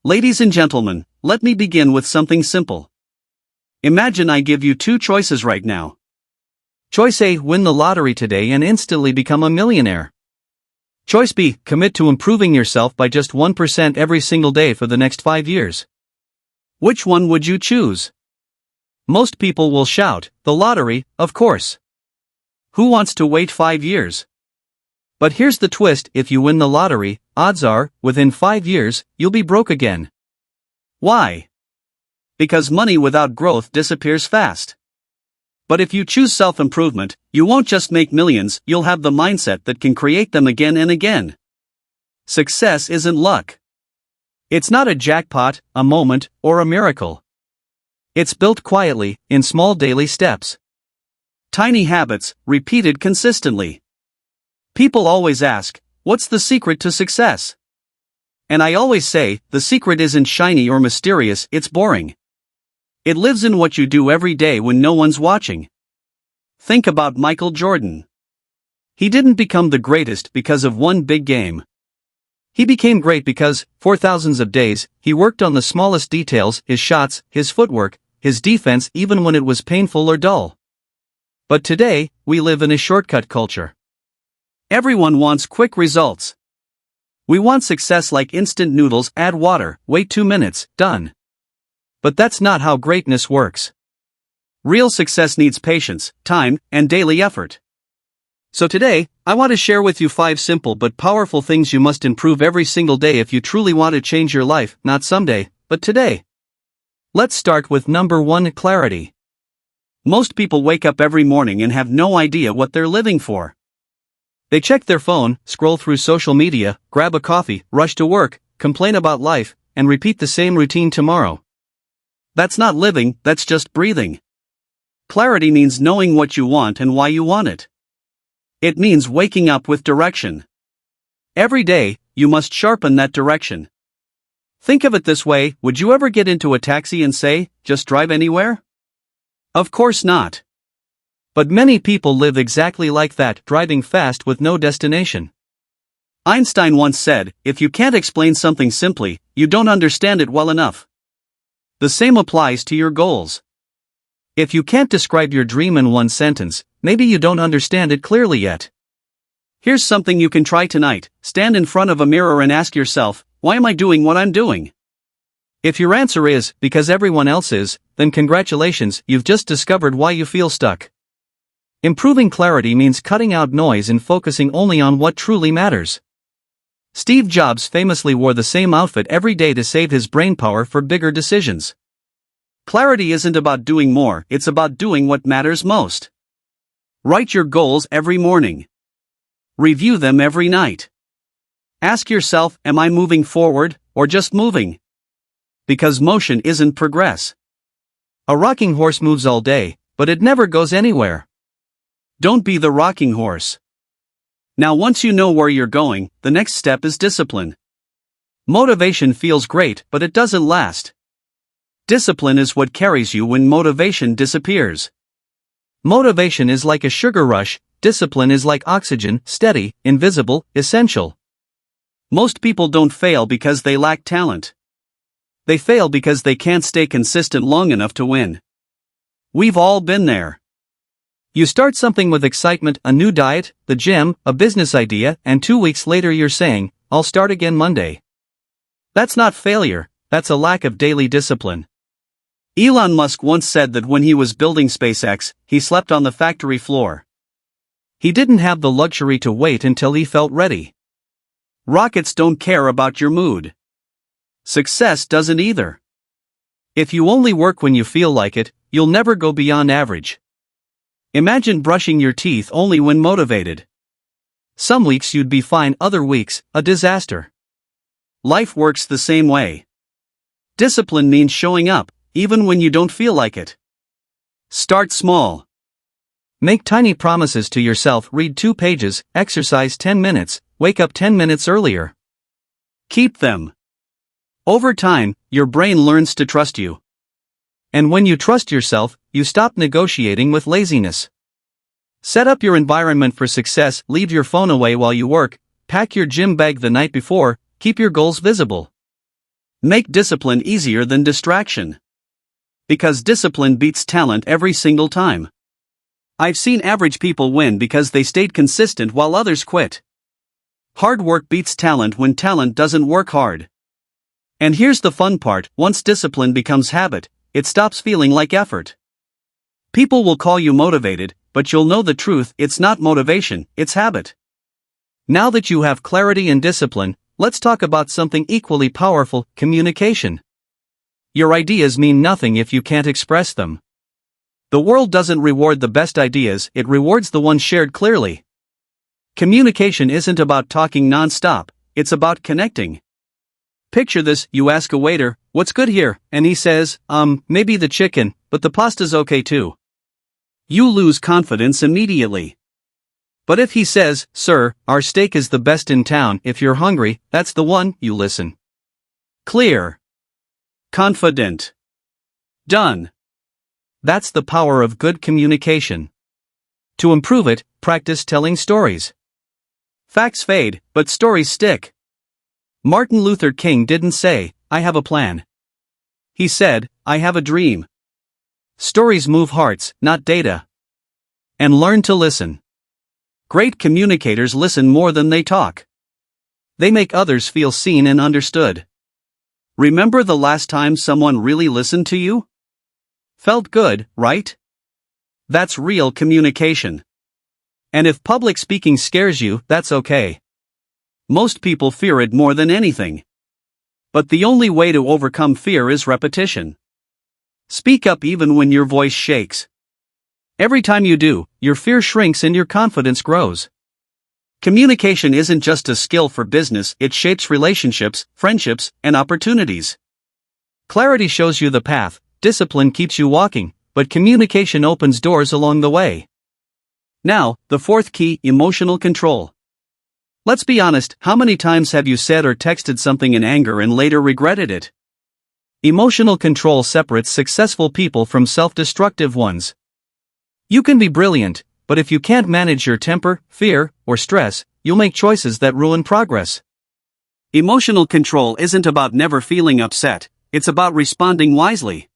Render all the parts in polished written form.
Ladies and gentlemen, let me begin with something simple. Imagine I give you two choices right now. Choice A: win the lottery today and instantly become a millionaire. Choice B: commit to improving yourself by just 1% every single day for the next 5 years. Which one would you choose? Most people will shout, the lottery, of course. Who wants to wait 5 years? But here's the twist: if you win the lottery, odds are, within 5 years, you'll be broke again. Why? Because money without growth disappears fast. But if you choose self-improvement, you won't just make millions, you'll have the mindset that can create them again and again. Success isn't luck. It's not a jackpot, a moment, or a miracle. It's built quietly, in small daily steps. Tiny habits, repeated consistently. People always ask, what's the secret to success? And I always say, the secret isn't shiny or mysterious, it's boring. It lives in what you do every day when no one's watching. Think about Michael Jordan. He didn't become the greatest because of one big game. He became great because, for thousands of days, he worked on the smallest details: his shots, his footwork, his defense, even when it was painful or dull. But today, we live in a shortcut culture. Everyone wants quick results. We want success like instant noodles: add water, wait 2 minutes, done. But that's not how greatness works. Real success needs patience, time, and daily effort. So today, I want to share with you 5 simple but powerful things you must improve every single day if you truly want to change your life, not someday, but today. Let's start with number 1: clarity. Most people wake up every morning and have no idea what they're living for. They check their phone, scroll through social media, grab a coffee, rush to work, complain about life, and repeat the same routine tomorrow. That's not living, that's just breathing. Clarity means knowing what you want and why you want it. It means waking up with direction. Every day, you must sharpen that direction. Think of it this way: would you ever get into a taxi and say, just drive anywhere? Of course not. But many people live exactly like that, driving fast with no destination. Einstein once said, if you can't explain something simply, you don't understand it well enough. The same applies to your goals. If you can't describe your dream in one sentence, maybe you don't understand it clearly yet. Here's something you can try tonight: stand in front of a mirror and ask yourself, why am I doing what I'm doing? If your answer is, because everyone else is, then congratulations, you've just discovered why you feel stuck. Improving clarity means cutting out noise and focusing only on what truly matters. Steve Jobs famously wore the same outfit every day to save his brainpower for bigger decisions. Clarity isn't about doing more, it's about doing what matters most. Write your goals every morning. Review them every night. Ask yourself, am I moving forward, or just moving? Because motion isn't progress. A rocking horse moves all day, but it never goes anywhere. Don't be the rocking horse. Now, once you know where you're going, the next step is discipline. Motivation feels great, but it doesn't last. Discipline is what carries you when motivation disappears. Motivation is like a sugar rush, discipline is like oxygen: steady, invisible, essential. Most people don't fail because they lack talent. They fail because they can't stay consistent long enough to win. We've all been there. You start something with excitement: a new diet, the gym, a business idea, and 2 weeks later you're saying, I'll start again Monday. That's not failure, that's a lack of daily discipline. Elon Musk once said that when he was building SpaceX, he slept on the factory floor. He didn't have the luxury to wait until he felt ready. Rockets don't care about your mood. Success doesn't either. If you only work when you feel like it, you'll never go beyond average. Imagine brushing your teeth only when motivated. Some weeks you'd be fine, other weeks, a disaster. Life works the same way. Discipline means showing up, even when you don't feel like it. Start small. Make tiny promises to yourself: read 2 pages, exercise 10 minutes, wake up 10 minutes earlier. Keep them. Over time, your brain learns to trust you. And when you trust yourself, you stop negotiating with laziness. Set up your environment for success: leave your phone away while you work, pack your gym bag the night before, keep your goals visible. Make discipline easier than distraction. Because discipline beats talent every single time. I've seen average people win because they stayed consistent while others quit. Hard work beats talent when talent doesn't work hard. And here's the fun part: once discipline becomes habit, it stops feeling like effort. People will call you motivated, but you'll know the truth: it's not motivation, it's habit. Now that you have clarity and discipline, let's talk about something equally powerful: communication. Your ideas mean nothing if you can't express them. The world doesn't reward the best ideas, it rewards the ones shared clearly. Communication isn't about talking non-stop, it's about connecting. Picture this: you ask a waiter, "What's good here?" and he says, maybe the chicken, but the pasta's okay too. You lose confidence immediately. But if he says, "Sir, our steak is the best in town, if you're hungry, that's the one," you listen. Clear. Confident. Done. That's the power of good communication. To improve it, practice telling stories. Facts fade, but stories stick. Martin Luther King didn't say, "I have a plan." He said, "I have a dream." Stories move hearts, not data. And learn to listen. Great communicators listen more than they talk. They make others feel seen and understood. Remember the last time someone really listened to you? Felt good, right? That's real communication. And if public speaking scares you, that's okay. Most people fear it more than anything. But the only way to overcome fear is repetition. Speak up even when your voice shakes. Every time you do, your fear shrinks and your confidence grows. Communication isn't just a skill for business, it shapes relationships, friendships, and opportunities. Clarity shows you the path, discipline keeps you walking, but communication opens doors along the way. Now, the fourth key: emotional control. Let's be honest, how many times have you said or texted something in anger and later regretted it? Emotional control separates successful people from self-destructive ones. You can be brilliant, but if you can't manage your temper, fear, or stress, you'll make choices that ruin progress. Emotional control isn't about never feeling upset, it's about responding wisely.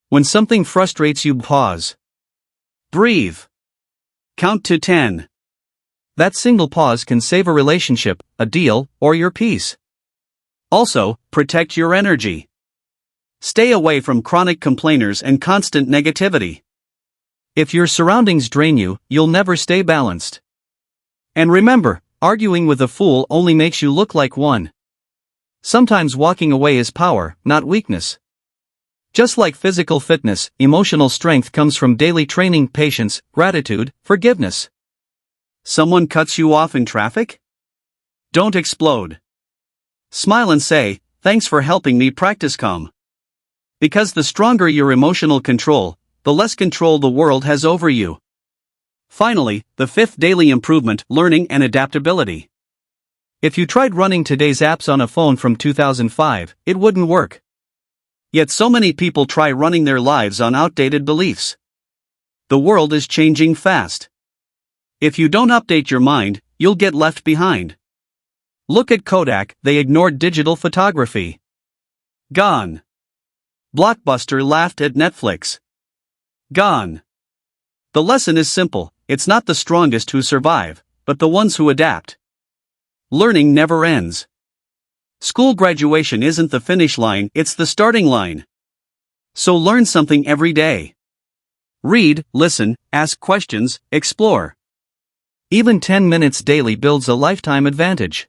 When something frustrates you, pause. Breathe. Count to 10. That single pause can save a relationship, a deal, or your peace. Also, protect your energy. Stay away from chronic complainers and constant negativity. If your surroundings drain you, you'll never stay balanced. And remember, arguing with a fool only makes you look like one. Sometimes walking away is power, not weakness. Just like physical fitness, emotional strength comes from daily training, patience, gratitude, forgiveness. Someone cuts you off in traffic? Don't explode. Smile and say, "Thanks for helping me practice calm." Because the stronger your emotional control, the less control the world has over you. Finally, the fifth daily improvement: learning and adaptability. If you tried running today's apps on a phone from 2005, it wouldn't work. Yet so many people try running their lives on outdated beliefs. The world is changing fast. If you don't update your mind, you'll get left behind. Look at Kodak, they ignored digital photography. Gone. Blockbuster laughed at Netflix. Gone. The lesson is simple: it's not the strongest who survive, but the ones who adapt. Learning never ends. School graduation isn't the finish line, it's the starting line. So learn something every day. Read, listen, ask questions, explore. Even 10 minutes daily builds a lifetime advantage.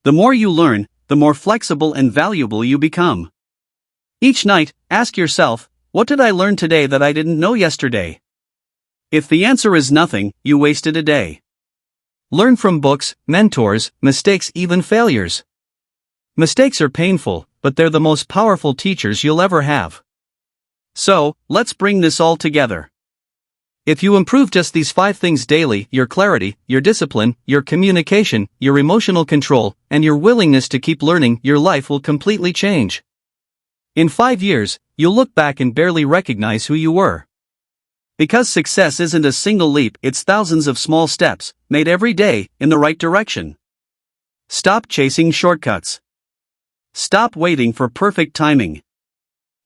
The more you learn, the more flexible and valuable you become. Each night, ask yourself, what did I learn today that I didn't know yesterday? If the answer is nothing, you wasted a day. Learn from books, mentors, mistakes, even failures. Mistakes are painful, but they're the most powerful teachers you'll ever have. So, let's bring this all together. If you improve just these 5 things daily: your clarity, your discipline, your communication, your emotional control, and your willingness to keep learning, your life will completely change. In 5 years, you'll look back and barely recognize who you were. Because success isn't a single leap, it's thousands of small steps, made every day, in the right direction. Stop chasing shortcuts. Stop waiting for perfect timing.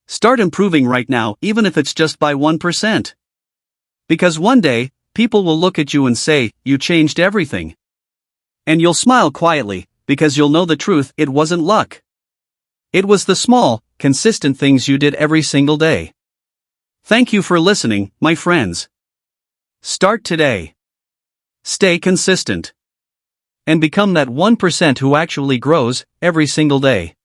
Start improving right now, even if it's just by 1%. Because one day, people will look at you and say, "You changed everything." And you'll smile quietly, because you'll know the truth, it wasn't luck. It was the small, consistent things you did every single day. Thank you for listening, my friends. Start today. Stay consistent. And become that 1% who actually grows every single day.